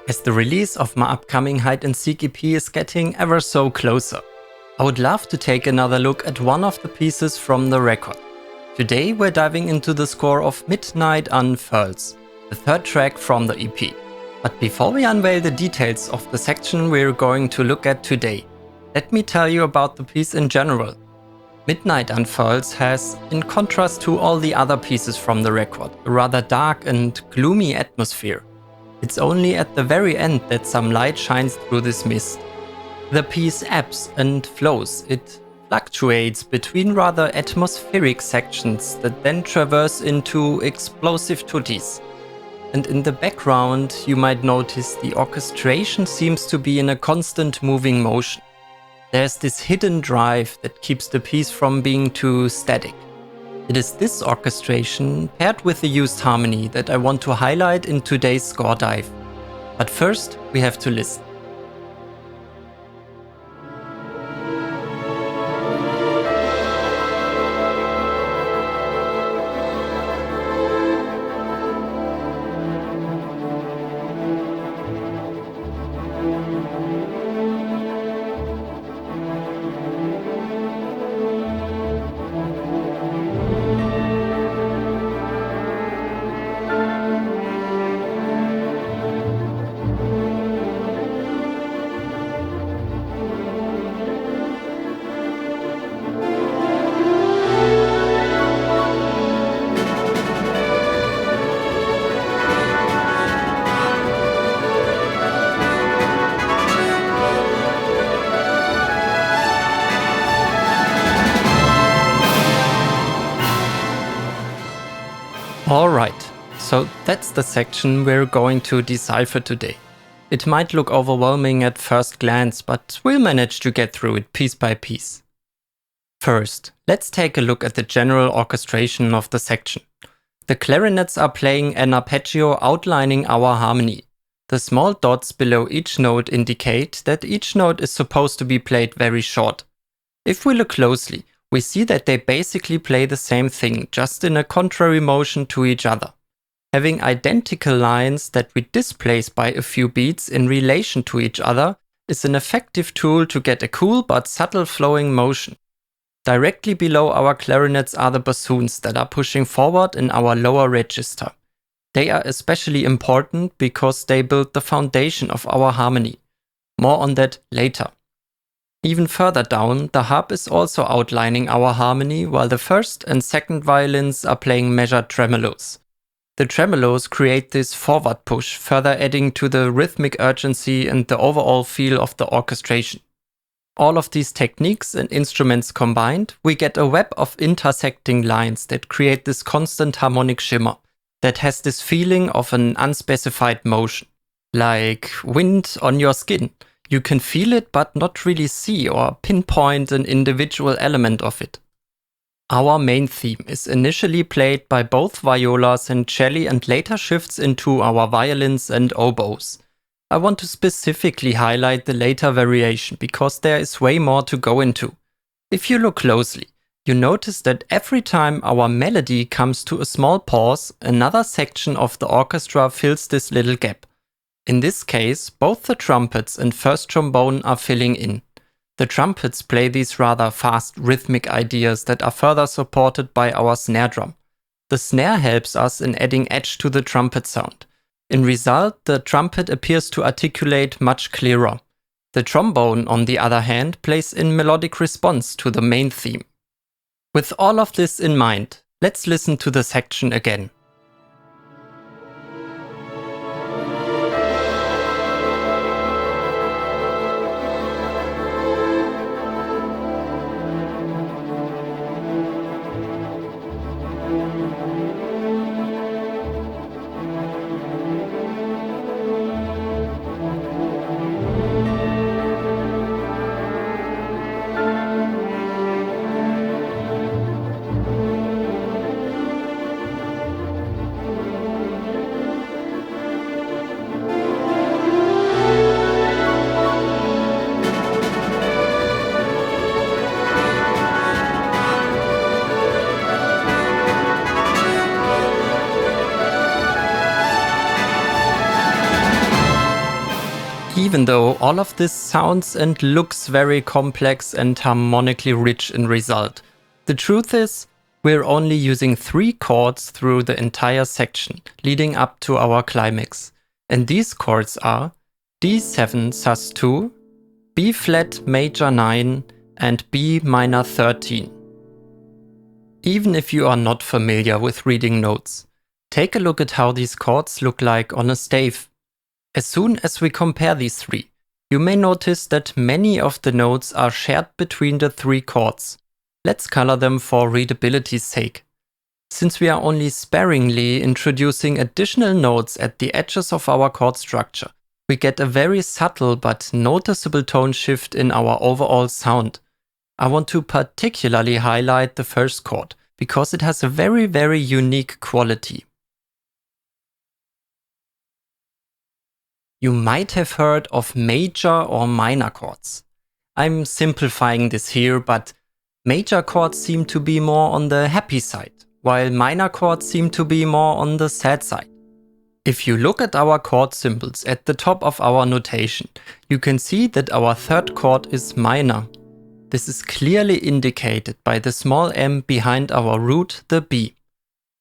As the release of my upcoming hide-and-seek EP is getting ever so closer, I would love to take another look at one of the pieces from the record. Today we're diving into the score of Midnight Unfurls, the third track from the EP. But before we unveil the details of the section we're going to look at today, let me tell you about the piece in general. Midnight Unfurls has, in contrast to all the other pieces from the record, a rather dark and gloomy atmosphere. It's only at the very end that some light shines through this mist. The piece ebbs and flows. It fluctuates between rather atmospheric sections that then traverse into explosive tuttis. And in the background you might notice the orchestration seems to be in a constant moving motion. There's this hidden drive that keeps the piece from being too static. It is this orchestration, paired with the used harmony, that I want to highlight in today's Scoredive. But first, we have to listen. Alright, so that's the section we're going to decipher today. It might look overwhelming at first glance, but we'll manage to get through it piece by piece. First, let's take a look at the general orchestration of the section. The clarinets are playing an arpeggio outlining our harmony. The small dots below each note indicate that each note is supposed to be played very short. If we look closely, we see that they basically play the same thing, just in a contrary motion to each other. Having identical lines that we displace by a few beats in relation to each other is an effective tool to get a cool but subtle flowing motion. Directly below our clarinets are the bassoons that are pushing forward in our lower register. They are especially important because they build the foundation of our harmony. More on that later. Even further down, the harp is also outlining our harmony, while the first and second violins are playing measured tremolos. The tremolos create this forward push, further adding to the rhythmic urgency and the overall feel of the orchestration. All of these techniques and instruments combined, we get a web of intersecting lines that create this constant harmonic shimmer that has this feeling of an unspecified motion, like wind on your skin. You can feel it but not really see or pinpoint an individual element of it. Our main theme is initially played by both violas and cello and later shifts into our violins and oboes. I want to specifically highlight the later variation because there is way more to go into. If you look closely, you notice that every time our melody comes to a small pause, another section of the orchestra fills this little gap. In this case, both the trumpets and first trombone are filling in. The trumpets play these rather fast rhythmic ideas that are further supported by our snare drum. The snare helps us in adding edge to the trumpet sound. In result, the trumpet appears to articulate much clearer. The trombone, on the other hand, plays in melodic response to the main theme. With all of this in mind, let's listen to the section again. Even though all of this sounds and looks very complex and harmonically rich in result, the truth is, we're only using 3 chords through the entire section, leading up to our climax. And these chords are D7 sus2, B flat major 9 and B minor 13. Even if you are not familiar with reading notes, take a look at how these chords look like on a stave. As soon as we compare these 3, you may notice that many of the notes are shared between the 3 chords. Let's color them for readability's sake. Since we are only sparingly introducing additional notes at the edges of our chord structure, we get a very subtle but noticeable tone shift in our overall sound. I want to particularly highlight the first chord, because it has a very unique quality. You might have heard of major or minor chords. I'm simplifying this here, but major chords seem to be more on the happy side, while minor chords seem to be more on the sad side. If you look at our chord symbols at the top of our notation, you can see that our third chord is minor. This is clearly indicated by the small m behind our root, the B.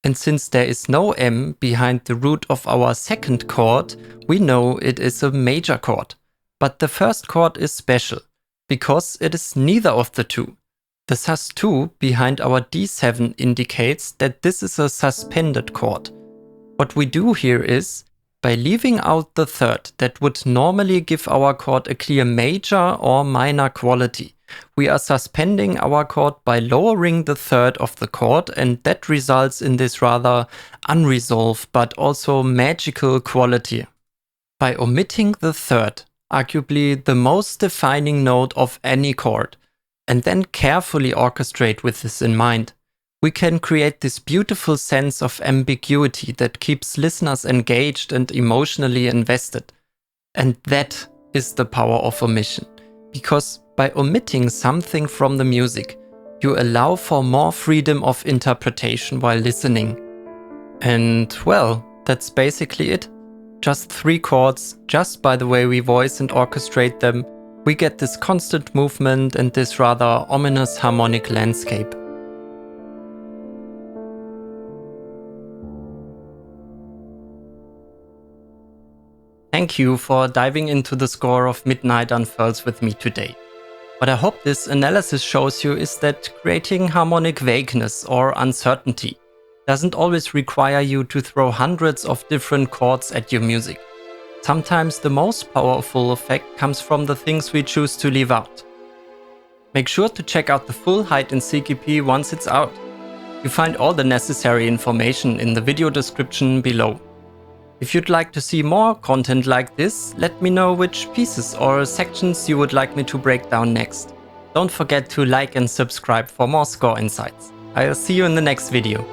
And since there is no m behind the root of our second chord, we know it is a major chord. But the first chord is special, because it is neither of the two. The sus2 behind our D7 indicates that this is a suspended chord. What we do here is, by leaving out the third that would normally give our chord a clear major or minor quality, we are suspending our chord by lowering the third of the chord, and that results in this rather unresolved but also magical quality. By omitting the third, arguably the most defining note of any chord, and then carefully orchestrate with this in mind, we can create this beautiful sense of ambiguity that keeps listeners engaged and emotionally invested. And that is the power of omission, because by omitting something from the music, you allow for more freedom of interpretation while listening. And well, that's basically it. Just 3 chords, just by the way we voice and orchestrate them, we get this constant movement and this rather ominous harmonic landscape. Thank you for diving into the score of Midnight Unfurls with me today. What I hope this analysis shows you is that creating harmonic vagueness or uncertainty doesn't always require you to throw hundreds of different chords at your music. Sometimes the most powerful effect comes from the things we choose to leave out. Make sure to check out the full hide and seek EP once it's out. You find all the necessary information in the video description below. If you'd like to see more content like this, let me know which pieces or sections you would like me to break down next. Don't forget to like and subscribe for more score insights. I'll see you in the next video.